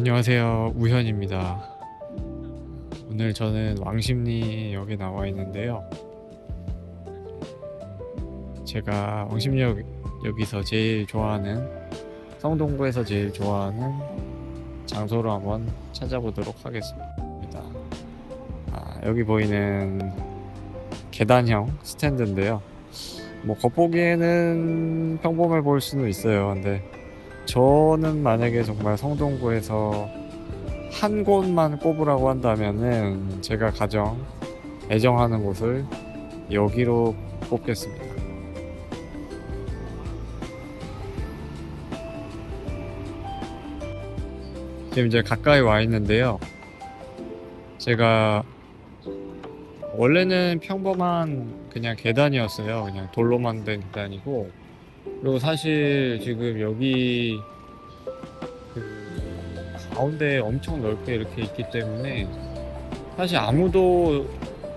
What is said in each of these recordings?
안녕하세요. 우현입니다. 오늘 저는 왕십리역에 나와 있는데요. 제가 왕십리역에서 제일 좋아하는, 성동구에서 제일 좋아하는 장소를 한번 찾아보도록 하겠습니다. 여기 보이는 계단형 스탠드인데요. 뭐 겉보기에는 평범해 보일 수는 있어요. 근데 저는 만약에 정말 성동구에서 한 곳만 꼽으라고 한다면은 제가 가장 애정하는 곳을 여기로 꼽겠습니다. 지금 이제 가까이 와 있는데요. 제가 원래는 평범한 그냥 계단이었어요. 그냥 돌로만 된 계단이고, 그리고 사실 지금 여기 가운데 엄청 넓게 이렇게 있기 때문에 사실 아무도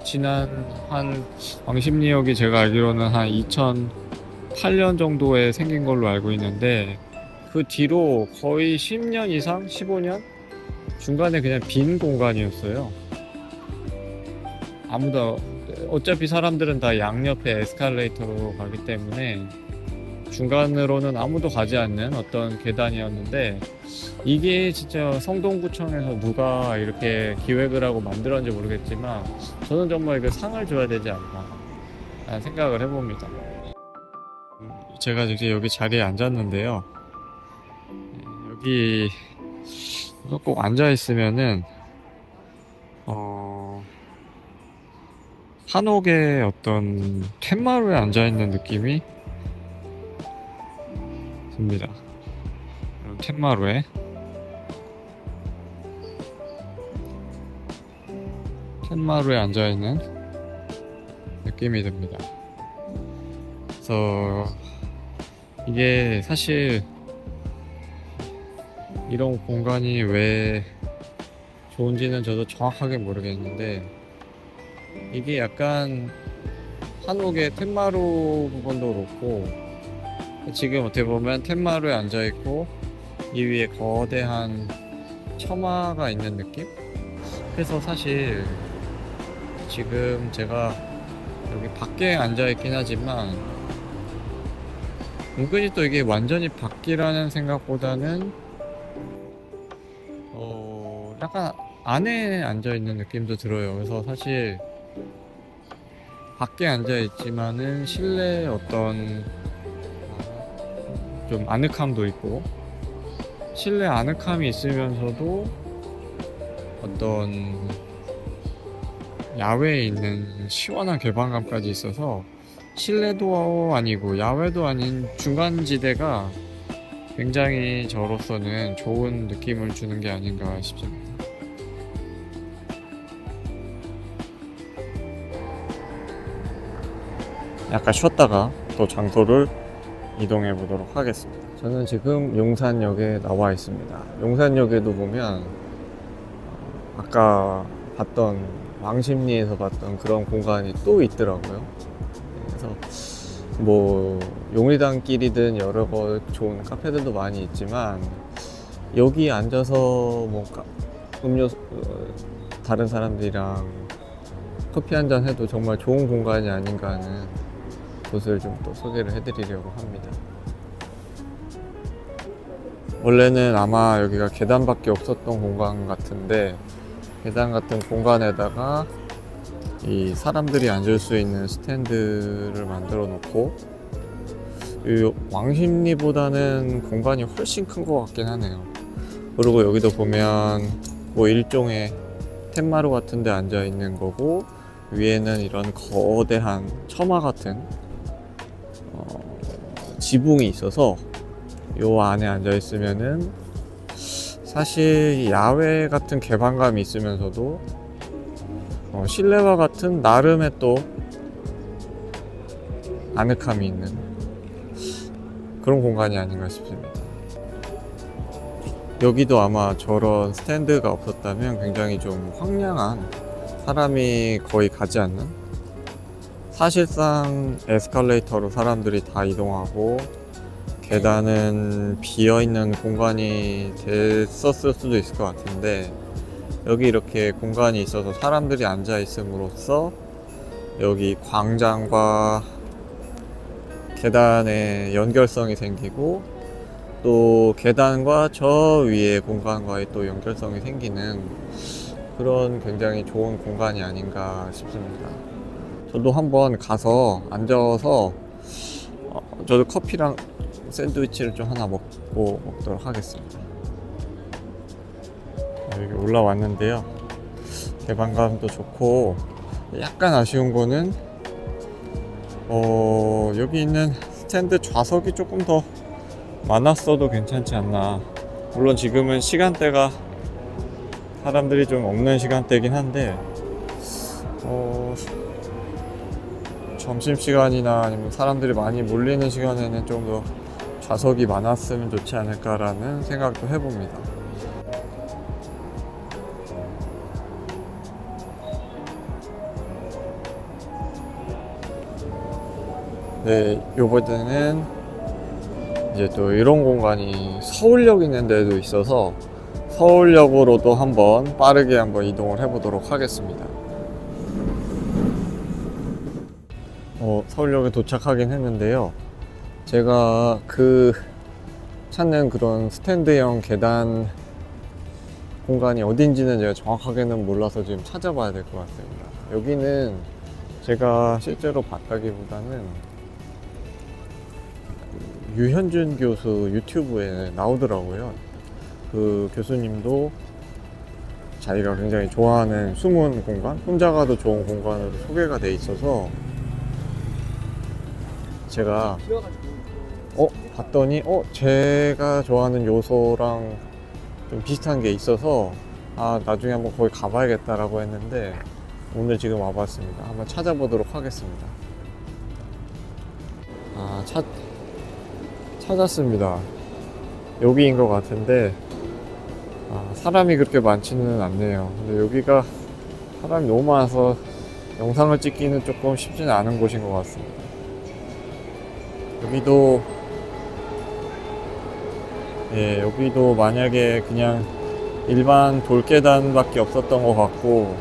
지난 한 왕십리역이 제가 알기로는 한 2008년 정도에 생긴 걸로 알고 있는데, 그 뒤로 거의 10년 이상, 15년 중간에 그냥 빈 공간이었어요. 아무도, 어차피 사람들은 다 양옆에 에스컬레이터로 가기 때문에 중간으로는 아무도 가지 않는 어떤 계단이었는데, 이게 진짜 성동구청에서 누가 이렇게 기획을 하고 만들었는지 모르겠지만 저는 정말 이거 상을 줘야 되지 않나 라는 생각을 해봅니다. 제가 이제 여기 자리에 앉았는데요. 여기 꼭 앉아 있으면은 한옥의 어떤 툇마루에 앉아 있는 느낌이 듭니다. 툇마루에 앉아있는 느낌이 듭니다. 그래서 이게 사실 이런 공간이 왜 좋은지는 저도 정확하게 모르겠는데, 이게 약간 한옥의 툇마루 부분도 그렇고, 지금 어떻게 보면 툇마루에 앉아있고 이 위에 거대한 처마가 있는 느낌? 그래서 사실 지금 제가 여기 밖에 앉아있긴 하지만 은근히 또 이게 완전히 밖이라는 생각보다는 약간 안에 앉아있는 느낌도 들어요. 그래서 사실 밖에 앉아있지만은 실내 어떤 좀 아늑함도 있고, 실내 아늑함이 있으면서도 어떤 야외에 있는 시원한 개방감까지 있어서 실내도 아니고 야외도 아닌 중간지대가 굉장히 저로서는 좋은 느낌을 주는 게 아닌가 싶습니다. 약간 쉬었다가 또 장소를 이동해 보도록 하겠습니다. 저는 지금 용산역에 나와 있습니다. 용산역에도 보면 아까 봤던 왕십리에서 봤던 그런 공간이 또 있더라고요. 그래서 뭐 용리단길이든 여러 좋은 카페들도 많이 있지만, 여기 앉아서 뭐 음료 다른 사람들이랑 커피 한잔 해도 정말 좋은 공간이 아닌가 하는 곳을 좀 또 소개를 해드리려고 합니다. 원래는 아마 여기가 계단밖에 없었던 공간 같은데, 계단 같은 공간에다가 이 사람들이 앉을 수 있는 스탠드를 만들어 놓고, 이 왕십리보다는 공간이 훨씬 큰 것 같긴 하네요. 그리고 여기도 보면 뭐 일종의 툇마루 같은 데 앉아 있는 거고, 위에는 이런 거대한 처마 같은 지붕이 있어서 요 안에 앉아 있으면은 사실 야외 같은 개방감이 있으면서도 실내와 같은 나름의 또 아늑함이 있는 그런 공간이 아닌가 싶습니다. 여기도 아마 저런 스탠드가 없었다면 굉장히 좀 황량한, 사람이 거의 가지 않는, 사실상 에스컬레이터로 사람들이 다 이동하고 계단은 비어있는 공간이 됐었을 수도 있을 것 같은데, 여기 이렇게 공간이 있어서 사람들이 앉아 있음으로써 여기 광장과 계단의 연결성이 생기고, 또 계단과 저 위에 공간과의 또 연결성이 생기는 그런 굉장히 좋은 공간이 아닌가 싶습니다. 저도 한번 가서 앉아서 저도 커피랑 샌드위치를 좀 하나 먹도록 하겠습니다. 여기 올라왔는데요, 개방감도 좋고, 약간 아쉬운 거는 여기 있는 스탠드 좌석이 조금 더 많았어도 괜찮지 않나. 물론 지금은 시간대가 사람들이 좀 없는 시간대긴 한데, 점심시간이나 아니면 사람들이 많이 몰리는 시간에는 좀 더 좌석이 많았으면 좋지 않을까라는 생각도 해봅니다. 네, 요번에는 이제 또 이런 공간이 서울역 있는 데도 있어서 서울역으로도 한번 빠르게 한번 이동을 해보도록 하겠습니다. 서울역에 도착하긴 했는데요, 제가 찾는 그런 스탠드형 계단 공간이 어딘지는 제가 정확하게는 몰라서 지금 찾아봐야 될 것 같습니다. 여기는 제가 실제로 봤다기보다는 유현준 교수 유튜브에 나오더라고요. 그 교수님도 자기가 굉장히 좋아하는 숨은 공간, 혼자 가도 좋은 공간으로 소개가 돼 있어서 제가 봤더니 제가 좋아하는 요소랑 좀 비슷한 게 있어서 나중에 한번 거기 가봐야겠다라고 했는데, 오늘 지금 와봤습니다. 한번 찾아보도록 하겠습니다. 찾았습니다. 여기인 것 같은데 사람이 그렇게 많지는 않네요. 근데 여기가 사람이 너무 많아서 영상을 찍기는 조금 쉽지는 않은 곳인 것 같습니다. 여기도 만약에 그냥 일반 돌계단밖에 없었던 것 같고,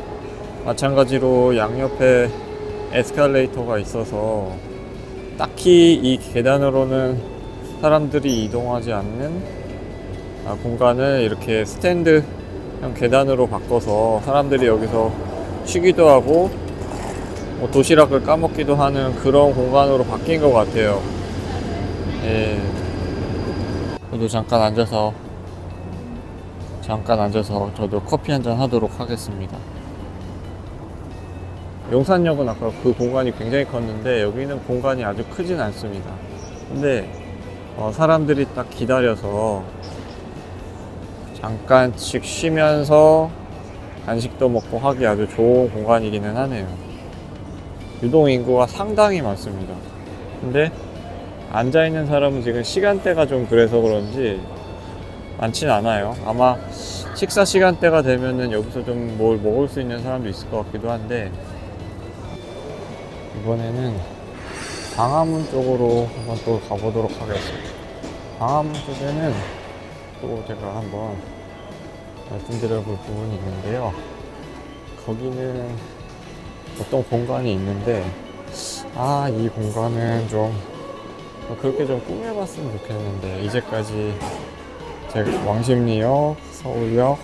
마찬가지로 양옆에 에스컬레이터가 있어서 딱히 이 계단으로는 사람들이 이동하지 않는 공간을 이렇게 스탠드형 계단으로 바꿔서 사람들이 여기서 쉬기도 하고 도시락을 까먹기도 하는 그런 공간으로 바뀐 것 같아요. 저도 잠깐 앉아서 저도 커피 한잔 하도록 하겠습니다. 용산역은 아까 그 공간이 굉장히 컸는데 여기는 공간이 아주 크진 않습니다. 근데 사람들이 딱 기다려서 잠깐씩 쉬면서 간식도 먹고 하기 아주 좋은 공간이기는 하네요. 유동 인구가 상당히 많습니다. 근데 앉아있는 사람은 지금 시간대가 좀 그래서 그런지 많진 않아요. 아마 식사 시간대가 되면은 여기서 좀 뭘 먹을 수 있는 사람도 있을 것 같기도 한데, 이번에는 광화문 쪽으로 한번 또 가보도록 하겠습니다. 광화문 쪽에는 또 제가 한번 말씀드려 볼 부분이 있는데요, 거기는 어떤 공간이 있는데 이 공간은 좀 그렇게 좀 꾸며봤으면 좋겠는데, 이제까지 제가 왕십리역, 서울역,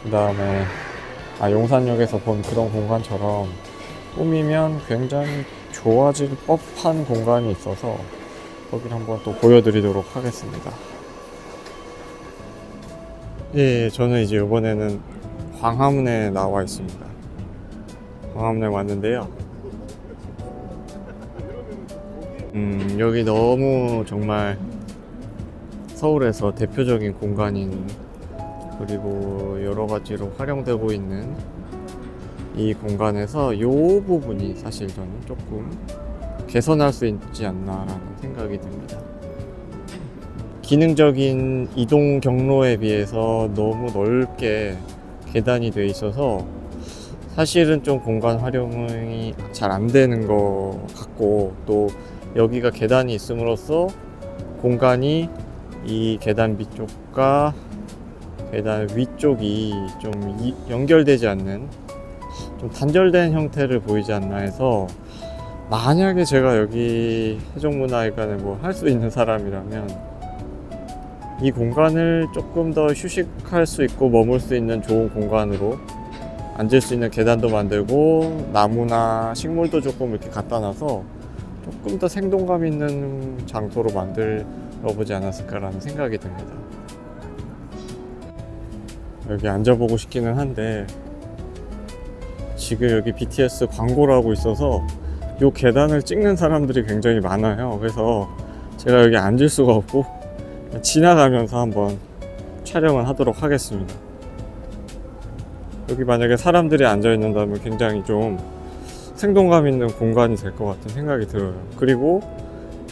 그 다음에 용산역에서 본 그런 공간처럼 꾸미면 굉장히 좋아질 법한 공간이 있어서 거기를 한번 또 보여드리도록 하겠습니다. 저는 이제 이번에는 광화문에 나와 있습니다. 광화문에 왔는데요, 여기 너무 정말 서울에서 대표적인 공간인, 그리고 여러 가지로 활용되고 있는 이 공간에서 이 부분이 사실 저는 조금 개선할 수 있지 않나라는 생각이 듭니다. 기능적인 이동 경로에 비해서 너무 넓게 계단이 돼 있어서 사실은 좀 공간 활용이 잘 안 되는 것 같고, 또 여기가 계단이 있음으로써 공간이 이 계단 밑쪽과 계단 위쪽이 좀 연결되지 않는 좀 단절된 형태를 보이지 않나 해서, 만약에 제가 여기 세종문화회관에 뭐 할 수 있는 사람이라면 이 공간을 조금 더 휴식할 수 있고 머물 수 있는 좋은 공간으로, 앉을 수 있는 계단도 만들고 나무나 식물도 조금 이렇게 갖다 놔서 조금 더 생동감 있는 장소로 만들어 보지 않았을까라는 생각이 듭니다. 여기 앉아보고 싶기는 한데 지금 여기 BTS 광고를 하고 있어서 이 계단을 찍는 사람들이 굉장히 많아요. 그래서 제가 여기 앉을 수가 없고 지나가면서 한번 촬영을 하도록 하겠습니다. 여기 만약에 사람들이 앉아 있는다면 굉장히 좀 생동감 있는 공간이 될 것 같은 생각이 들어요. 그리고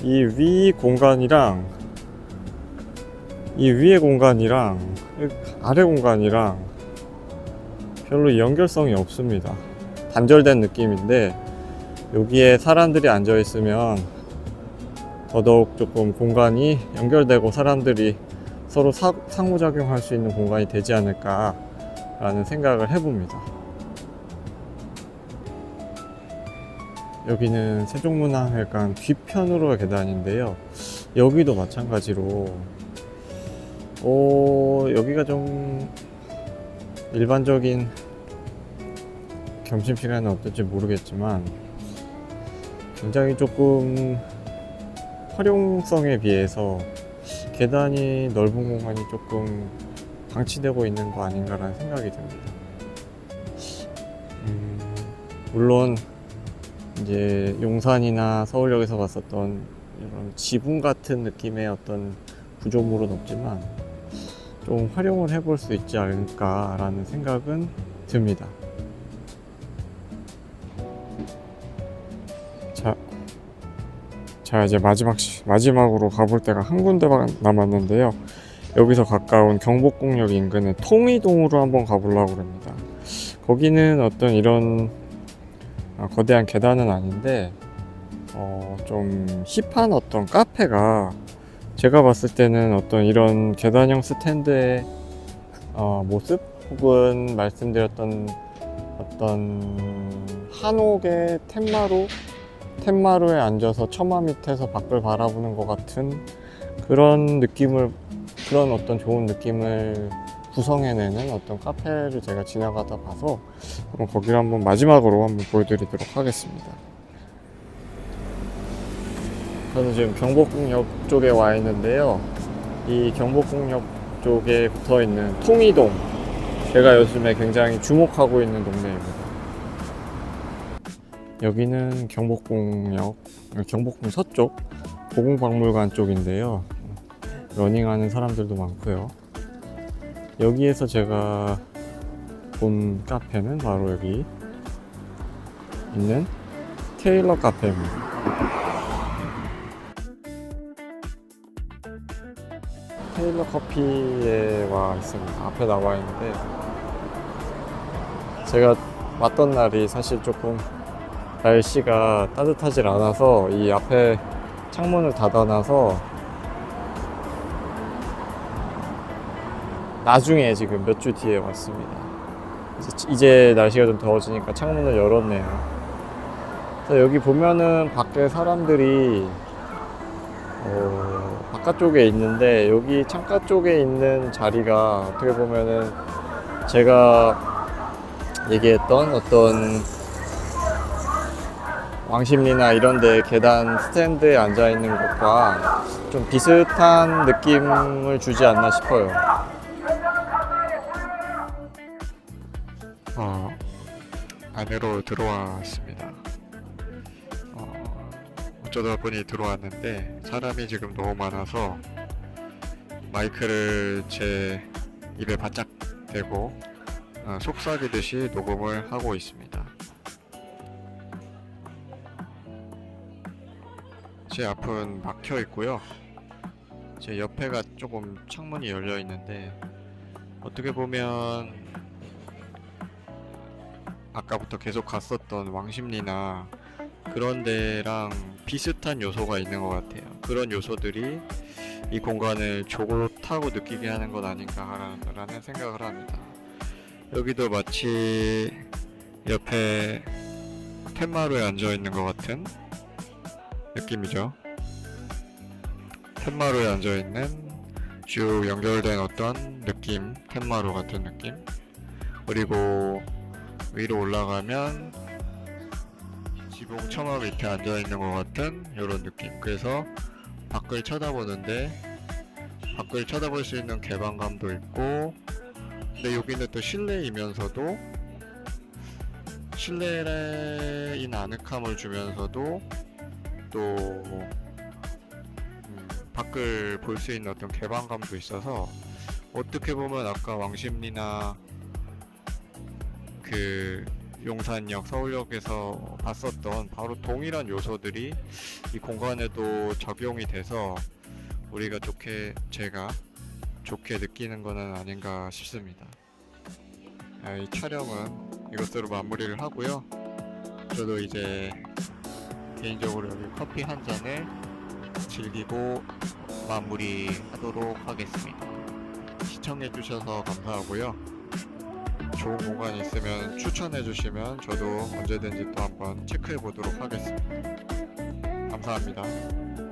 이 위 공간이랑 이 위의 공간이랑 아래 공간이랑 별로 연결성이 없습니다. 단절된 느낌인데 여기에 사람들이 앉아 있으면 더더욱 조금 공간이 연결되고 사람들이 서로 상호작용할 수 있는 공간이 되지 않을까 라는 생각을 해봅니다. 여기는 세종문화회관 뒤편으로의 계단인데요. 여기도 마찬가지로 여기가 좀 일반적인 점심시간은 어떨지 모르겠지만 굉장히 조금 활용성에 비해서 계단이 넓은 공간이 조금 방치되고 있는 거 아닌가라는 생각이 듭니다. 물론 이제 용산이나 서울역에서 봤었던 이런 지붕 같은 느낌의 어떤 구조물은 없지만 좀 활용을 해볼 수 있지 않을까라는 생각은 듭니다. 자 이제 마지막으로 가볼 데가 한 군데만 남았는데요. 여기서 가까운 경복궁역 인근의 통이동으로 한번 가보려고 합니다. 거기는 어떤 이런 거대한 계단은 아닌데 좀 힙한 어떤 카페가, 제가 봤을 때는 어떤 이런 계단형 스탠드의 모습, 혹은 말씀드렸던 어떤 한옥의 툇마루에 앉아서 처마 밑에서 밖을 바라보는 것 같은 그런 어떤 좋은 느낌을 구성해내는 어떤 카페를 제가 지나가다 봐서 한번 거기를 한번 마지막으로 한번 보여드리도록 하겠습니다. 저는 지금 경복궁역 쪽에 와 있는데요. 이 경복궁역 쪽에 붙어 있는 통이동, 제가 요즘에 굉장히 주목하고 있는 동네입니다. 여기는 경복궁 서쪽 고궁박물관 쪽인데요. 러닝하는 사람들도 많고요. 여기에서 제가 본 카페는 바로 여기 있는 테일러 카페입니다. 테일러 커피에 와 있습니다. 앞에 나와 있는데 제가 왔던 날이 사실 조금 날씨가 따뜻하질 않아서 이 앞에 창문을 닫아놔서 나중에 지금 몇 주 뒤에 왔습니다. 이제 날씨가 좀 더워지니까 창문을 열었네요. 여기 보면은 밖에 사람들이 바깥쪽에 있는데, 여기 창가 쪽에 있는 자리가 어떻게 보면은 제가 얘기했던 어떤 왕십리나 이런데 계단 스탠드에 앉아 있는 것과 좀 비슷한 느낌을 주지 않나 싶어요. 안으로 들어왔습니다. 어쩌다 보니 들어왔는데 사람이 지금 너무 많아서 마이크를 제 입에 바짝 대고 속삭이듯이 녹음을 하고 있습니다. 제 앞은 막혀 있고요. 제 옆에가 조금 창문이 열려 있는데, 어떻게 보면 아까부터 계속 갔었던 왕십리나 그런 데랑 비슷한 요소가 있는 것 같아요. 그런 요소들이 이 공간을 좋다고 느끼게 하는 것 아닌가라는 생각을 합니다. 여기도 마치 옆에 텐마루에 앉아 있는 것 같은 느낌이죠. 텐마루에 앉아 있는 쭉 연결된 어떤 느낌, 텐마루 같은 느낌. 그리고 위로 올라가면 지붕 처마 밑에 앉아 있는 것 같은 이런 느낌. 그래서 밖을 쳐다보는데 밖을 쳐다볼 수 있는 개방감도 있고, 근데 여기는 또 실내이면서도 실내인 아늑함을 주면서도 또 밖을 볼 수 있는 어떤 개방감도 있어서, 어떻게 보면 아까 왕십리나 그 용산역, 서울역에서 봤었던 바로 동일한 요소들이 이 공간에도 적용이 돼서 우리가 제가 좋게 느끼는 거는 아닌가 싶습니다. 이 촬영은 이것으로 마무리를 하고요. 저도 이제 개인적으로 여기 커피 한 잔을 즐기고 마무리하도록 하겠습니다. 시청해주셔서 감사하고요. 좋은 공간이 있으면 추천해주시면 저도 언제든지 또 한번 체크해보도록 하겠습니다. 감사합니다.